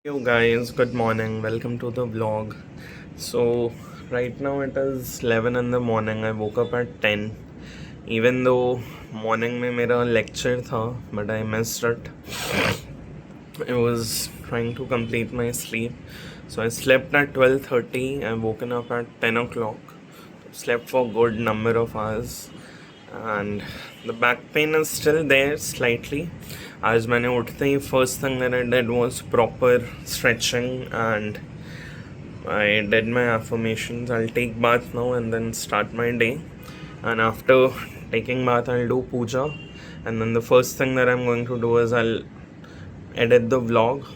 Yo guys, good morning. Welcome to the vlog. So right now it is 11 in the morning. I woke up at 10. Even though morning में मेरा lecture था, but I missed it. I was trying to complete my sleep. So I slept at 12:30. I woken up at 10 o'clock. Slept for good number of hours. And the back pain is still there slightly. आज मैंने उठते ही first thing that I did was proper stretching and I did my affirmations. I'll take bath now and then start my day. And after taking bath, I'll do puja. And then the first thing that I'm going to do is I'll edit the vlog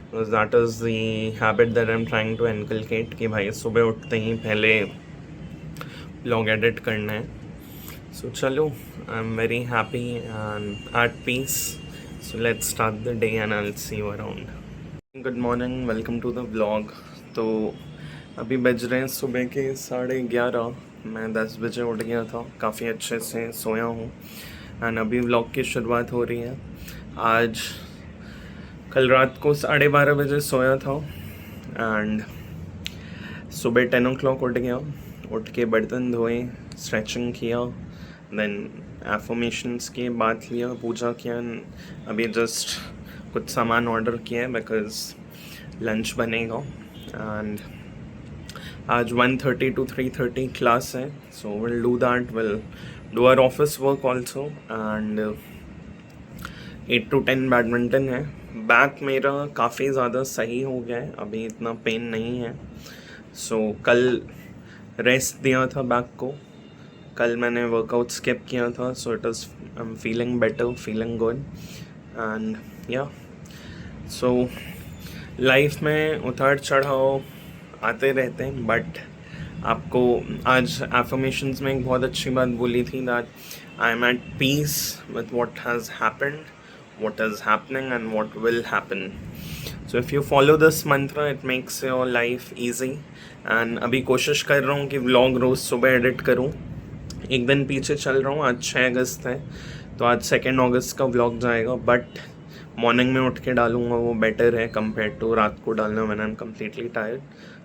because that is the habit that I'm trying to inculcate कि भाई सुबह उठते ही पहले vlog edit करना है. So chalo, I'm very happy and at peace. So let's start the day and I'll see you around. Good morning, welcome to the vlog. तो अभी बज रहे हैं सुबह के 11:30. मैं 10 बजे उठ गया था, काफ़ी अच्छे से सोया हूँ एंड अभी व्लॉग की शुरुआत हो रही है. आज कल रात को 12:30 बजे सोया था एंड सुबह 10 o'clock उठ गया. उठ के बर्तन धोए, स्ट्रेचिंग किया, देन एफर्मेशंस के बात लिया, पूजा किया. अभी जस्ट कुछ सामान ऑर्डर किया है बिकॉज लंच बनेगा एंड आज 1:30 to 3:30 क्लास है. So will do that, will do our office work also and 8 to 10 badminton है. बैक मेरा काफ़ी ज़्यादा सही हो गया है, अभी इतना पेन नहीं है. सो कल रेस्ट दिया था बैक को. कल मैंने वर्कआउट स्किप किया था. So it is I am feeling better, feeling good and yeah. So life में उतार चढ़ाव आते रहते हैं बट आपको आज एफर्मेशंस में एक बहुत अच्छी बात बोली थी that I am at peace with what has happened, what is happening and what will happen. So if you follow this mantra, it makes your life easy. And अभी कोशिश कर रहा हूँ कि व्लॉग रोज़ सुबह एडिट करूँ. एक दिन पीछे चल रहा हूँ, आज 6 अगस्त है तो आज 2 अगस्त का व्लॉग जाएगा बट मॉर्निंग में उठ के डालूँगा, वो बेटर है कंपेयर टू रात को डालना when I am completely tired.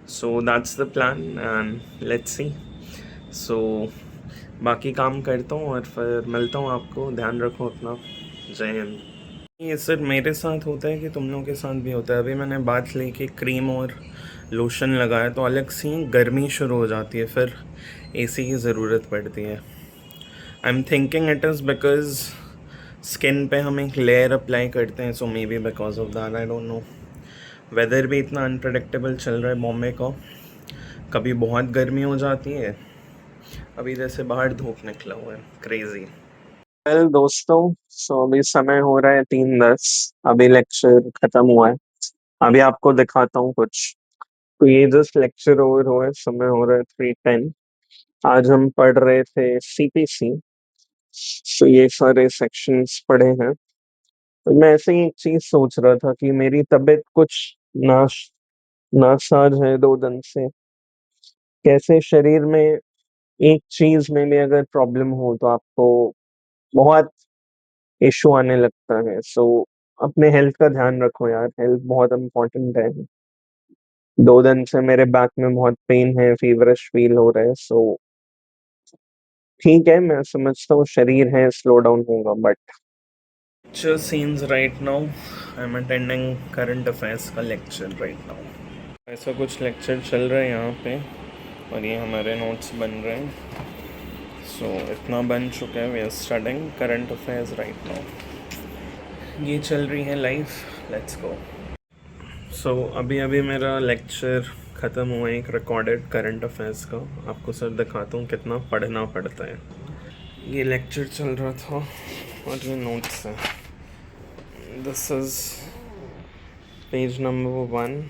So that's the plan and let's see. So बाकी काम करता हूँ और फिर मिलता हूँ आपको. ध्यान रखो अपना. जय हिंद. ये सिर्फ मेरे साथ होता है कि तुम लोगों के साथ भी होता है? अभी मैंने बात ली कि क्रीम और लोशन लगाया तो अलग सी गर्मी शुरू हो जाती है, फिर एसी की ज़रूरत पड़ती है. I am thinking it is because skin पे हम एक लेयर अप्लाई करते हैं, so maybe because of that, I don't know. Weather भी इतना अनप्रडिक्टेबल चल रहा है बॉम्बे का. कभी बहुत गर्मी हो जाती है, अभी जैसे बाहर धूप निकला हुआ है. क्रेजी. वेल दोस्तों, सो अभी समय हो रहा है 3:10. अभी लेक्चर खत्म हुआ है. अभी आपको दिखाता हूँ कुछ. तो ये जस्ट लेक्चर ओवर हुआ है, समय हो रहा है 3:10. आज हम पढ़ रहे थे सीपीसी. तो ये सारे सेक्शंस पढ़े हैं. तो मैं ऐसे ही एक चीज सोच रहा था कि मेरी तबीयत कुछ नाश नासाज है 2 दिन से. कैसे शरीर में एक चीज में भी अगर प्रॉब्लम हो तो आपको बहुत इशू आने लगता है. सो अपने हेल्थ का ध्यान रखो यार, हेल्थ बहुत इम्पोर्टेंट है. 2 दिन से मेरे बैक में बहुत पेन है, फीवरिश फील हो रहा है. सो ठीक है, मैं समझता हूँ शरीर है, स्लो डाउन होगा but lecture scenes right now. I am attending current affairs का लेक्चर राइट नाउ. ऐसा कुछ लेक्चर चल रहा है यहाँ पे और ये हमारे नोट्स बन रहे हैं. सो इतना बन चुका है. We are studying current affairs right now. ये चल रही है लाइफ. Let's go. सो अभी अभी मेरा लेक्चर ख़त्म हुआ है, एक रिकॉर्डेड करंट अफेयर्स का. आपको सर दिखाता हूँ कितना पढ़ना पड़ता है. ये लेक्चर चल रहा था और ये नोट्स हैं. This is page number 1,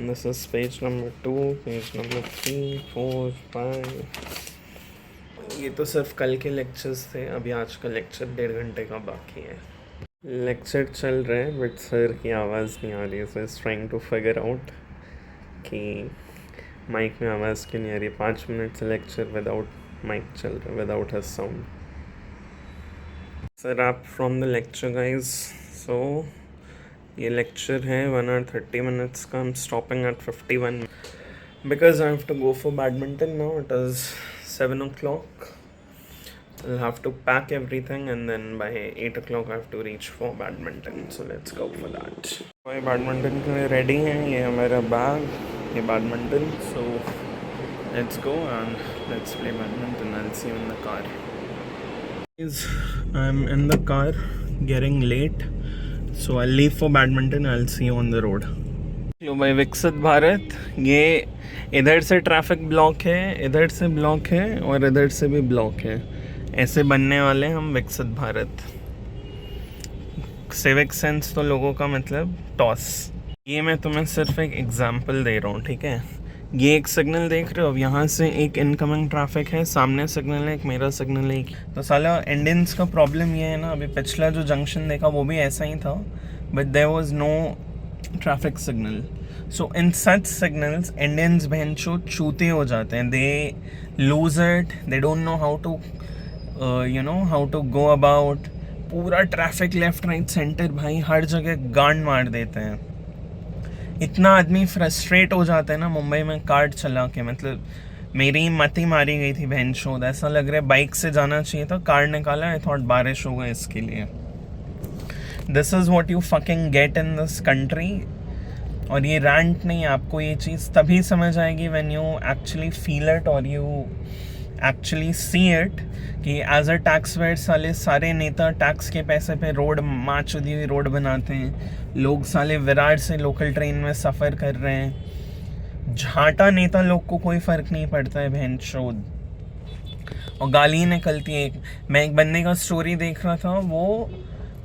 this is page number 2, page number 3, 4, 5. ये तो सिर्फ कल के लेक्चर्स थे. अभी आज का लेक्चर 1.5 घंटे का बाकी है. लेक्चर चल रहे हैं बट सर की आवाज़ नहीं आ रही है. So is trying to figure out कि माइक में आवाज़ क्यों नहीं आ रही है. 5 मिनट से लेक्चर विदाउट माइक चल रहा है, विदाउट हर साउंड. सर आप फ्रॉम द लेक्चर गाइज. सो ये लेक्चर है 1 hour 30 minutes का. I'm stopping at 51 because I have to go for badminton now. It is 7 o'clock. I'll have to pack everything and then by 8 o'clock I have to reach for badminton. So let's go for that. भाई badminton के लिए ready हैं. ये है मेरा bag, ये badminton. So let's go and let's play badminton. I'll see you in the car. I'm in the car, getting late. So I'll leave for badminton. I'll see you on the road. लो भाई विकसित भारत. ये इधर से traffic block है, इधर से block है और इधर से भी ब्लॉक है. ऐसे बनने वाले हम विकसित भारत. सिविक सेंस तो लोगों का मतलब टॉस. ये मैं तुम्हें सिर्फ एक एग्जांपल दे रहा हूँ, ठीक है. ये एक सिग्नल देख रहे हो, अब यहाँ से एक इनकमिंग ट्रैफिक है, सामने सिग्नल है, एक मेरा सिग्नल है. तो साला इंडियंस का प्रॉब्लम ये है ना, अभी पिछला जो जंक्शन देखा वो भी ऐसा ही था, but there was no traffic signal. So in such signals Indians बहनचोद चूते हो जाते हैं. They lose it, they don't know how to how to go about. पूरा ट्रैफिक लेफ्ट राइट सेंटर भाई हर जगह गांड मार देते हैं. इतना आदमी फ्रस्ट्रेट हो जाता है ना मुंबई में कार चला के. मतलब मेरी मती मारी गई थी बहनचोद. ऐसा लग रहा है बाइक से जाना चाहिए था, कार निकाला. आई थॉट बारिश होगा इसके लिए. This is what you fucking get in this country. और ये रैंट नहीं, आपको ये चीज़ तभी समझ आएगी when you actually feel it और यू एक्चुअली सी इट कि एज अ टैक्स पेयर सारे नेता टैक्स के पैसे पे रोड माचुदी हुई रोड बनाते हैं. लोग साले विराट से लोकल ट्रेन में सफ़र कर रहे हैं. झाटा नेता लोग को कोई फ़र्क नहीं पड़ता है बहनचोद. और गाली निकलती है. मैं एक बंदे का स्टोरी देख रहा था, वो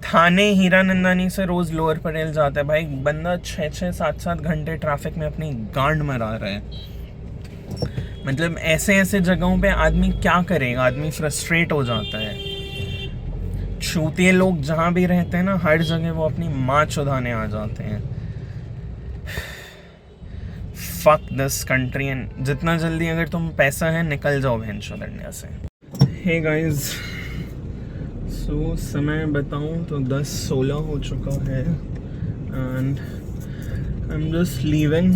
थाने हीरानंदानी से रोज़ लोअर परेल जाता है. भाई बंदा 6-7 घंटे ट्रैफिक में अपनी गांड मरा रहा है. मतलब ऐसे ऐसे जगहों पे आदमी क्या करेगा, आदमी फ्रस्ट्रेट हो जाता है. छूतिए लोग जहाँ भी रहते हैं ना, हर जगह वो अपनी माँ चुदाने आ जाते हैं. Fuck this country. एंड जितना जल्दी अगर तुम पैसा है निकल जाओ बहन चुदड़ने से. हे गाइस, सो समय बताऊं तो 10:16 हो चुका है and I am just leaving.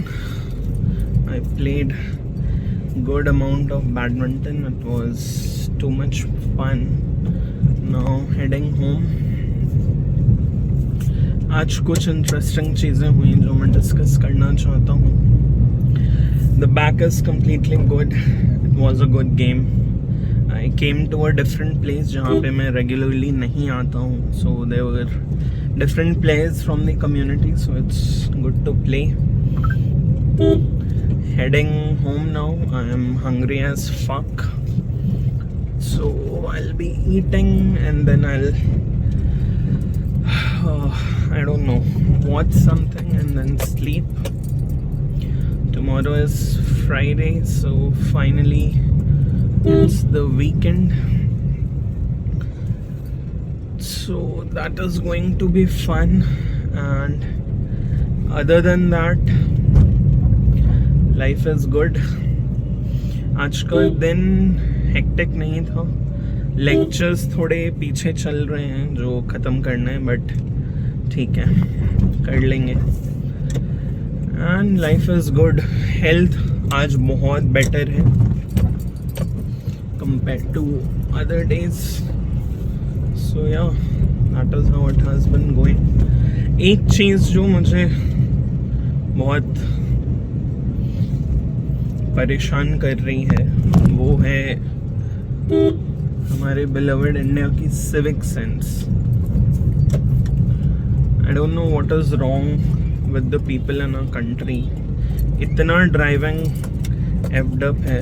I played good amount of badminton. It was too much fun. Now heading home. आज कुछ इंटरेस्टिंग चीज़ें हुई जो मैं डिस्कस करना चाहता हूँ. The back is completely good. It was a good game. I came to a different place जहाँ पे मैं regularly नहीं आता हूँ. So there were different players from the community. So it's good to play. Heading home now. I am hungry as fuck, so I'll be eating and then I'll I don't know, watch something and then sleep. Tomorrow is Friday, so finally it's the weekend, so that is going to be fun. And other than that, life is good. आज का दिन hectic नहीं था. Lectures थोड़े पीछे चल रहे हैं जो ख़त्म करना है, बट ठीक है कर लेंगे. And life is good. Health आज बहुत बेटर है compare to other days. So yeah that is how it has been going. एक चीज़ जो मुझे बहुत परेशान कर रही है वो है हमारे बिलवड इंडिया की civic sense. I don't know what is wrong with the people in our country. इतना ड्राइविंग एफ्ड अप है.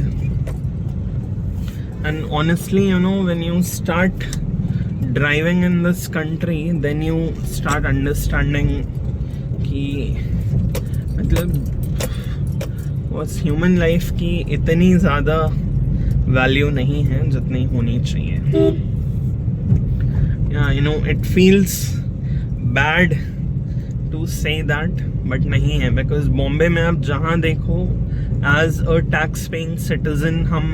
And honestly you know when you start driving in this country then you start understanding कि मतलब बस human life की इतनी ज़्यादा value नहीं है जितनी होनी चाहिए. Yeah you know it feels bad to say that, but नहीं है. बिकॉज बॉम्बे में आप जहाँ देखो as a tax paying citizen हम,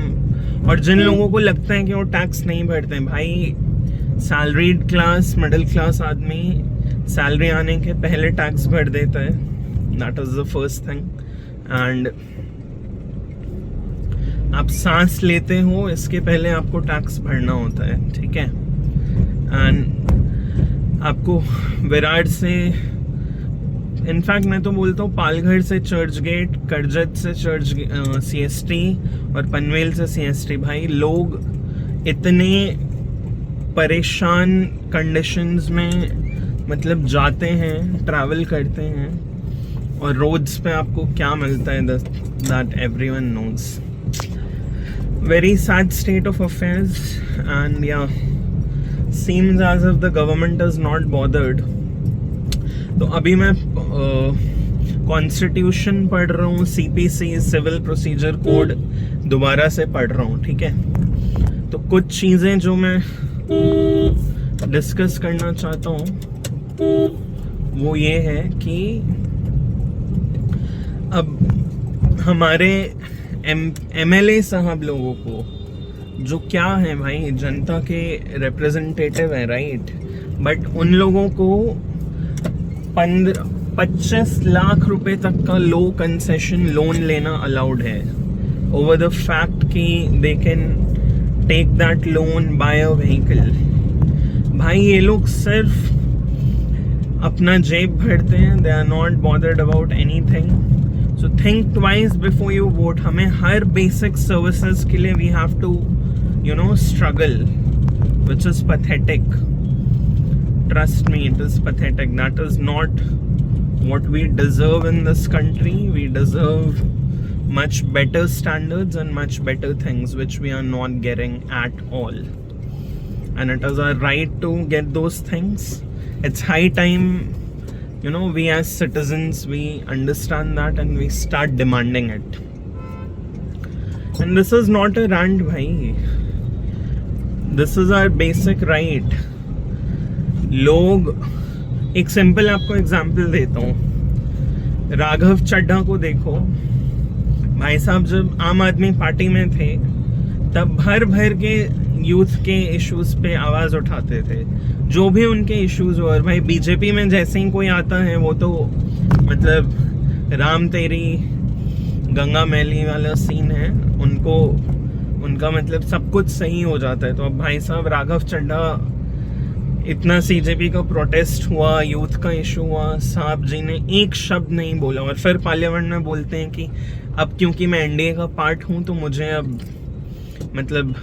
और जिन लोगों को लगता है कि वो टैक्स नहीं भरते हैं, भाई सैलरीड क्लास मिडिल क्लास आदमी सैलरी आने के पहले टैक्स भर देता है, that is the first thing. And आप सांस लेते हो इसके पहले आपको टैक्स भरना होता है, ठीक है। एंड आपको विराट से, इनफैक्ट मैं तो बोलता हूँ पालघर से चर्च गेट, करजत से चर्च CST और पनवेल से CST, भाई लोग इतने परेशान कंडीशंस में मतलब जाते हैं, ट्रैवल करते हैं, और रोड्स पे आपको क्या मिलता है that everyone knows. Very sad state of affairs and yeah seems as if the government is not bothered. तो अभी मैं कॉन्स्टिट्यूशन पढ़ रहा हूँ, CPC सिविल प्रोसीजर कोड दोबारा से पढ़ रहा हूँ, ठीक है। तो कुछ चीज़ें जो मैं डिस्कस करना चाहता हूँ वो ये है कि अब हमारे MLA साहब लोगों को, जो क्या है भाई, जनता के रिप्रेजेंटेटिव है, राइट, बट उन लोगों को 25 लाख रुपए तक का लो कंसेशन लोन लेना अलाउड है, ओवर द फैक्ट कि they can take that loan buy a vehicle. भाई ये लोग सिर्फ अपना जेब भरते हैं, they are not bothered about anything. So think twice before you vote. हमें हर बेसिक सर्विसेज के लिए we have to struggle, which is pathetic. Trust me, it is pathetic. That is not what we deserve in this country. We deserve much better standards and much better things, which we are not getting at all. And it is our right to get those things. It's high time, we as citizens, we understand that and we start demanding it. And this is not a rant, bhai. This is our basic right. लोग, एक simple आपको example देता हूँ, राघव चड्ढा को देखो भाई साहब, जब आम आदमी पार्टी में थे तब भर भर के यूथ के इश्यूज पे आवाज उठाते थे, जो भी उनके इश्यूज हो। और भाई बीजेपी में जैसे ही कोई आता है वो तो मतलब राम तेरी गंगा मैली वाला सीन है, उनका मतलब सब कुछ सही हो जाता है। तो अब भाई साहब राघव चड्ढा, इतना CJP का प्रोटेस्ट हुआ, यूथ का इशू हुआ, साहब जी ने एक शब्द नहीं बोला, और फिर पार्लियामेंट में बोलते हैं कि अब क्योंकि मैं NDA का पार्ट हूँ तो मुझे अब मतलब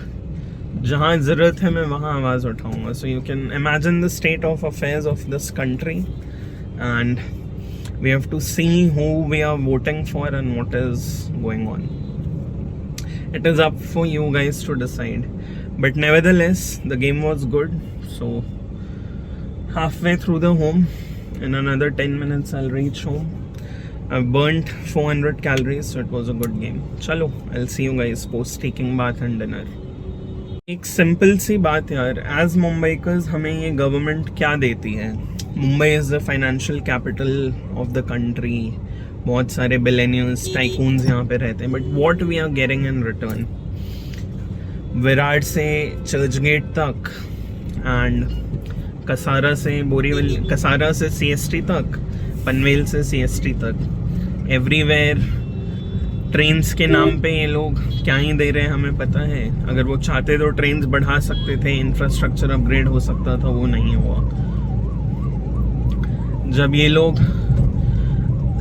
जहाँ ज़रूरत है मैं वहाँ आवाज़ उठाऊँगा। So you can imagine the state of affairs of this country, and we have to see who we are voting for and what is going on. It is up for you guys to decide, but nevertheless the game was good. So halfway through the home, in another 10 minutes I'll reach home. I've burnt 400 calories, so it was a good game. Chalo, I'll see you guys post taking bath and dinner. एक simple सी बात यार, as Mumbaikars हमें ये government क्या देती है? Mumbai is the financial capital of the country, बहुत सारे बिलियनियर्स टाइकून्स यहाँ पे रहते हैं, but what we are getting in return? Virar से चर्चगेट तक एंड कसारा से CST तक, पनवेल से CST तक, एवरीवेयर ट्रेन्स के नाम पे ये लोग क्या ही दे रहे हैं हमें पता है। अगर वो चाहते तो ट्रेन्स बढ़ा सकते थे, इंफ्रास्ट्रक्चर अपग्रेड हो सकता था, वो नहीं हुआ। जब ये लोग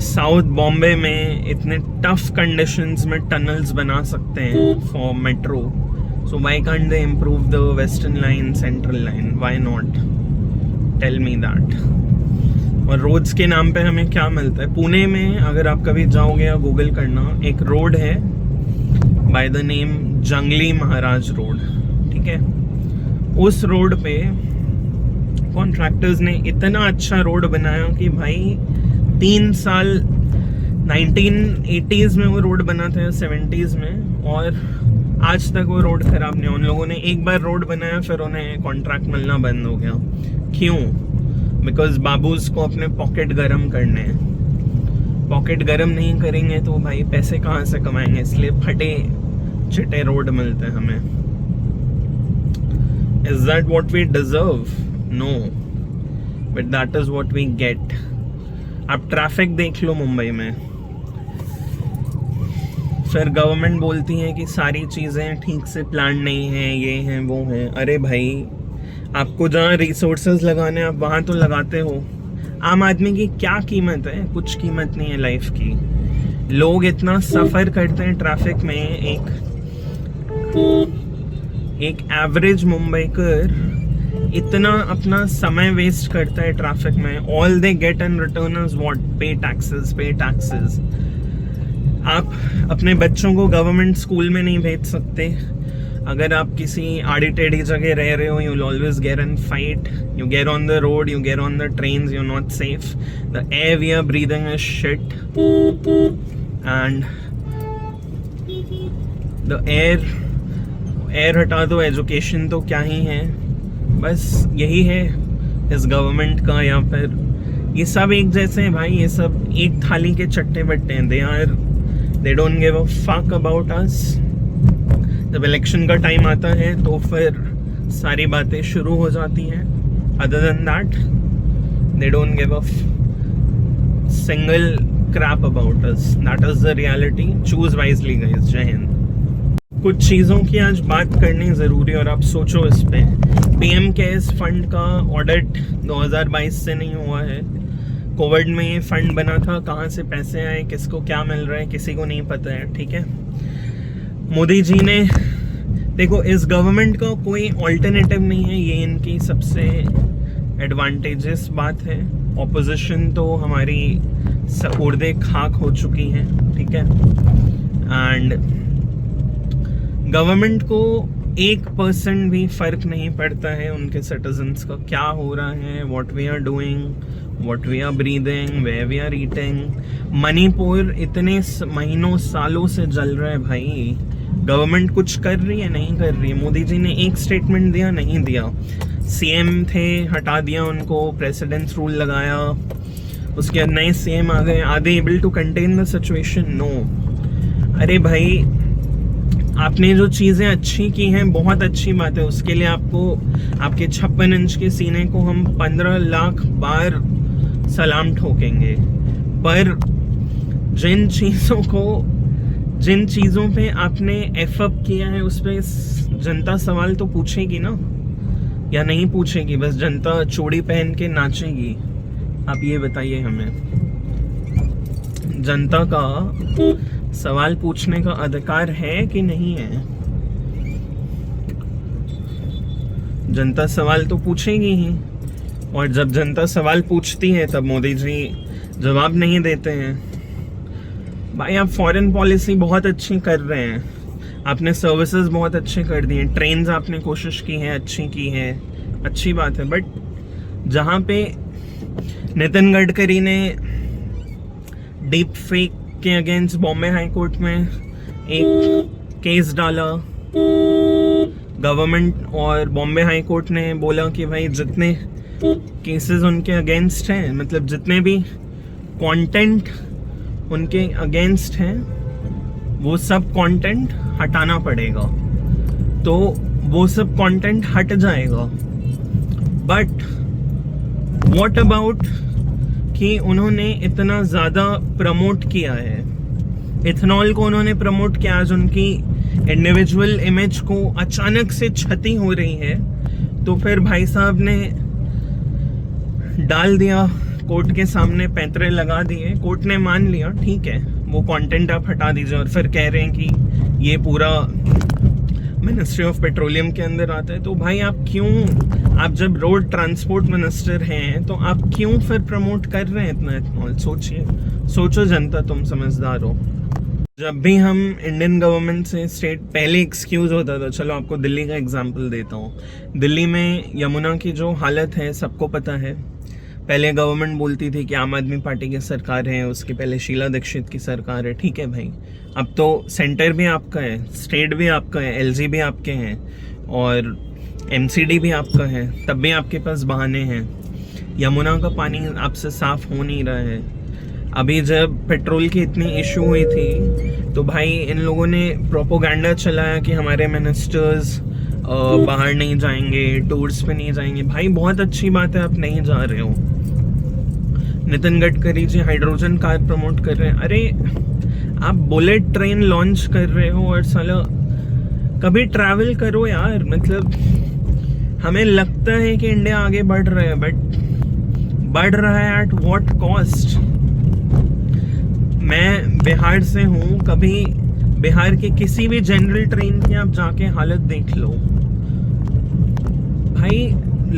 साउथ बॉम्बे में इतने टफ कंडीशंस में टनल्स बना सकते हैं for metro, so why can't they improve the western line, central line? Why not? Tell me that. और रोड्स के नाम पे हमें क्या मिलता है? पुणे में अगर आप कभी जाओगे या गूगल करना, एक रोड है बाय द नेम जंगली महाराज रोड, ठीक है। उस रोड पे कॉन्ट्रैक्टर्स ने इतना अच्छा रोड बनाया कि भाई 3 साल, 1980s में वो रोड बना था, 70s में, और आज तक वो रोड खराब नहीं। उन लोगों ने एक बार रोड बनाया, फिर उन्हें कॉन्ट्रैक्ट मिलना बंद हो गया। क्यों? बिकॉज बाबूज को अपने पॉकेट गरम करने हैं। पॉकेट गरम नहीं करेंगे तो भाई पैसे कहाँ से कमाएंगे? इसलिए फटे चिटे रोड मिलते हैं हमें। Is that what we deserve? No, but that is what we get. आप ट्रैफिक देख लो मुंबई में, फिर गवर्नमेंट बोलती है कि सारी चीज़ें ठीक से प्लान नहीं है, ये हैं वो हैं। अरे भाई, आपको जहाँ रिसोर्सेज लगाने आप वहाँ तो लगाते हो। आम आदमी की क्या कीमत है? कुछ कीमत नहीं है लाइफ की। लोग इतना सफ़र करते हैं ट्रैफिक में। एक एवरेज मुंबईकर इतना अपना समय वेस्ट करता है ट्रैफिक में। All they get in return is what? पे टैक्सेस, पे टैक्सेस। आप अपने बच्चों को गवर्नमेंट स्कूल में नहीं भेज सकते। अगर आप किसी आड़ी टेढ़ी जगह रह रहे हो, you will always get in fight. You get on the road, you get on the trains, you not safe. The air we are breathing is shit, and the air हटा दो, एजुकेशन तो क्या ही है। बस यही है इस गवर्नमेंट का। या फिर ये सब एक जैसे हैं भाई, ये सब एक थाली के चट्टे बट्टे हैं। दे don't give a fuck about us. जब इलेक्शन का टाइम आता है तो फिर सारी बातें शुरू हो जाती हैं। Other than that they don't give a single crap about us. That is the reality. Choose wisely guys. जय हिंद। कुछ चीज़ों की आज बात करनी ज़रूरी है और आप सोचो इस पे। पीएम केयर्स फंड का ऑडिट 2022 से नहीं हुआ है। कोविड में ये फंड बना था, कहाँ से पैसे आए, किसको क्या मिल रहा है, किसी को नहीं पता है। ठीक है, मोदी जी ने देखो, इस गवर्नमेंट का कोई ऑल्टरनेटिव नहीं है, ये इनकी सबसे एडवांटेजेस बात है। ऑपोजिशन तो हमारी उर्दे खाक हो चुकी हैं। ठीक है, एंड गवर्नमेंट को 1% भी फर्क नहीं पड़ता है उनके सिटीजन्स का क्या हो रहा है, what we are doing, what we are breathing, where we are eating. Manipur इतने महीनों सालों से जल रहा है भाई। गवर्नमेंट कुछ कर रही है? नहीं कर रही है। मोदी जी ने एक स्टेटमेंट दिया? नहीं दिया। सीएम थे, हटा दिया उनको, प्रेसिडेंट्स रूल लगाया, उसके बाद नए सीएम आ गए। Are they able to contain the situation? No. अरे भाई, आपने जो चीज़ें अच्छी की हैं बहुत अच्छी बात है, उसके लिए आपको आपके 56 इंच के सीने को हम 15 लाख बार सलाम ठोकेंगे। पर जिन चीज़ों पे आपने एफ अप किया है उस पर जनता सवाल तो पूछेगी ना, या नहीं पूछेगी? बस जनता चूड़ी पहन के नाचेगी? आप ये बताइए हमें। जनता का सवाल पूछने का अधिकार है कि नहीं है? जनता सवाल तो पूछेगी ही, और जब जनता सवाल पूछती है तब मोदी जी जवाब नहीं देते हैं। भाई, आप फॉरेन पॉलिसी बहुत अच्छी कर रहे हैं, आपने सर्विसेज बहुत अच्छे कर दिए, ट्रेन्स आपने कोशिश की है, अच्छी की है, अच्छी बात है। बट जहाँ पे नितिन गडकरी ने डीप फेक के अगेंस्ट बॉम्बे हाई कोर्ट में एक केस डाला, गवर्नमेंट और बॉम्बे हाई कोर्ट ने बोला कि भाई जितने केसेस उनके अगेंस्ट हैं, मतलब जितने भी कंटेंट उनके अगेंस्ट हैं, वो सब कंटेंट हटाना पड़ेगा। तो वो सब कंटेंट हट जाएगा। बट व्हाट अबाउट कि उन्होंने इतना ज़्यादा प्रमोट किया है, इथेनॉल को उन्होंने प्रमोट किया, आज उनकी इंडिविजुअल इमेज को अचानक से क्षति हो रही है, तो फिर भाई साहब ने डाल दिया कोर्ट के सामने, पैंतरे लगा दिए, कोर्ट ने मान लिया, ठीक है वो कंटेंट आप हटा दीजिए, और फिर कह रहे हैं कि ये पूरा मिनिस्ट्री ऑफ पेट्रोलियम के अंदर आता है। तो भाई आप क्यों, आप जब रोड ट्रांसपोर्ट मिनिस्टर हैं तो आप क्यों फिर प्रमोट कर रहे हैं इतना इथेनॉल? सोचो जनता, तुम समझदार हो। जब भी हम इंडियन गवर्नमेंट से स्टेट पहले एक्सक्यूज होता था, चलो आपको दिल्ली का एग्जांपल देता हूँ। दिल्ली में यमुना की जो हालत है सबको पता है। पहले गवर्नमेंट बोलती थी कि आम आदमी पार्टी की सरकार है, उसके पहले शीला दीक्षित की सरकार है, ठीक है भाई। अब तो सेंटर भी आपका है, स्टेट भी आपका है, एलजी भी आपके हैं, और एमसीडी भी आपका है, तब भी आपके पास बहाने हैं। यमुना का पानी आपसे साफ हो नहीं रहा है। अभी जब पेट्रोल की इतनी इशू हुई थी तो भाई इन लोगों ने प्रोपोगंडा चलाया कि हमारे मिनिस्टर्स बाहर नहीं जाएंगे, टूर्स पे नहीं जाएंगे। भाई बहुत अच्छी बात है आप नहीं जा रहे हो। Nitin Gadkari ji hydrogen car promote कर रहे हैं। अरे आप बुलेट ट्रेन लॉन्च कर रहे हो और साला कभी ट्रैवल करो यार। मतलब हमें लगता है कि इंडिया आगे बढ़ रहा है, बट बढ़ रहा है एट व्हाट कॉस्ट। मैं बिहार से हूँ, कभी बिहार के किसी भी जनरल ट्रेन की आप जाके हालत देख लो भाई।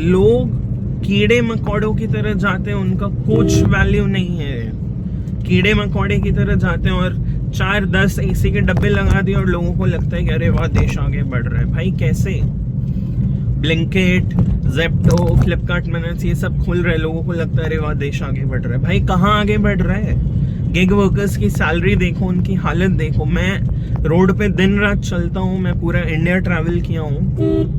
लोग कीड़े मकोड़ों की तरह जाते हैं, उनका कुछ वैल्यू नहीं है। कीड़े मकोड़े की तरह जाते हैं और 4-10 एसी के डब्बे लगा दिए और लोगों को लगता है कि अरे वाह देश आगे बढ़ रहा है। भाई कैसे? ब्लिंकिट, ज़ेप्टो, फ्लिपकार्ट मिनट्स ये सब खुल रहे हैं, लोगों को लगता है अरे वाह देश आगे बढ़ रहा है। भाई कहाँ आगे बढ़ रहा है? गिग वर्कर्स की सैलरी देखो, उनकी हालत देखो। मैं रोड पे दिन रात चलता हूँ, मैं पूरा इंडिया ट्रैवल किया हूँ।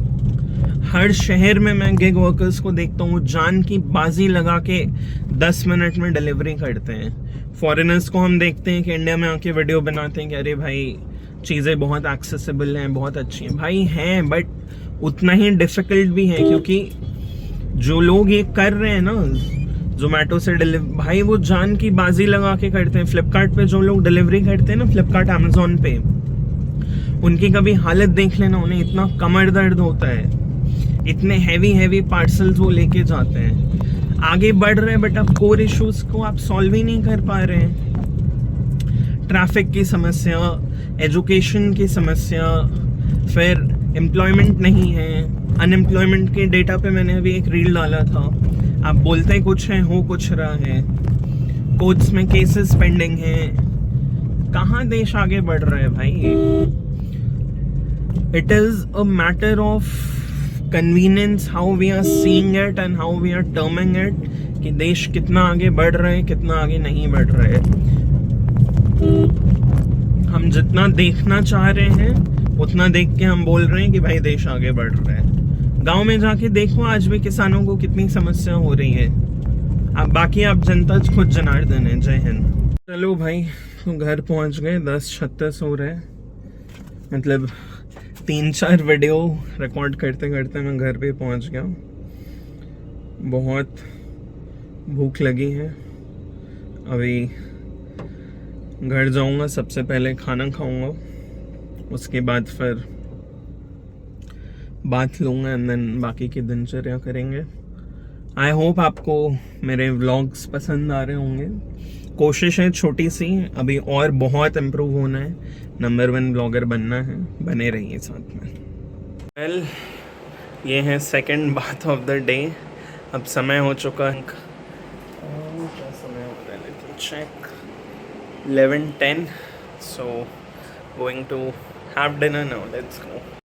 हर शहर में मैं गिग वर्कर्स को देखता हूँ, जान की बाजी लगा के 10 मिनट में डिलीवरी करते हैं। फॉरेनर्स को हम देखते हैं कि इंडिया में आके वीडियो बनाते हैं कि अरे भाई चीज़ें बहुत एक्सेसिबल हैं, बहुत अच्छी हैं। भाई हैं, बट उतना ही डिफिकल्ट भी है, क्योंकि जो लोग ये कर रहे हैं ना जोमेटो से डिलीवर, भाई वो जान की बाजी लगा के करते हैं। फ्लिपकार्ट पे जो लोग डिलीवरी करते हैं ना, फ्लिपकार्ट अमेजोन पे, उनकी कभी हालत देख लेना, उन्हें इतना कमर दर्द होता है, इतने हैवी पार्सल्स वो लेके जाते हैं। आगे बढ़ रहे हैं बट अब कोर इश्यूज को आप सॉल्व ही नहीं कर पा रहे हैं। ट्रैफिक की समस्या, एजुकेशन की समस्या, फिर एम्प्लॉयमेंट नहीं है। अनएम्प्लॉयमेंट के डेटा पे मैंने अभी एक रील डाला था। आप बोलते कुछ हैं, हो कुछ रहा है। कोर्ट्स में केसेस पेंडिंग हैं। कहाँ देश आगे बढ़ रहा है भाई? It is a matter of convenience how we are seeing it and how we are terming it, कि देश कितना आगे बढ़ रहा है, कितना आगे नहीं बढ़ रहा है। हम जितना देखना चाह रहे हैं उतना देख के हम बोल रहे हैं कि भाई देश आगे बढ़ रहा है। गांव में जाके देखो आज भी किसानों को कितनी समस्या हो रही है। अब बाकी आप जनता खुद जनार्दन है। जय हिंद। चलो भाई घर पहुंच गए, 10:36 हो रहे हैं। मतलब 3-4 वीडियो रिकॉर्ड करते करते मैं घर पे पहुंच गया। बहुत भूख लगी है। अभी घर जाऊंगा, सबसे पहले खाना खाऊंगा, उसके बाद फिर बात लूँगा एंड देन बाकी की दिनचर्या करेंगे। आई होप आपको मेरे व्लॉग्स पसंद आ रहे होंगे। कोशिश है छोटी सी, अभी और बहुत इम्प्रूव होना है, नंबर 1 ब्लॉगर बनना है। बने रहिए साथ में। वेल ये है सेकंड बात ऑफ द डे। अब समय हो चुका है, क्या समय हो रहा है, let me check, 11:10। So going to have dinner now, let's go.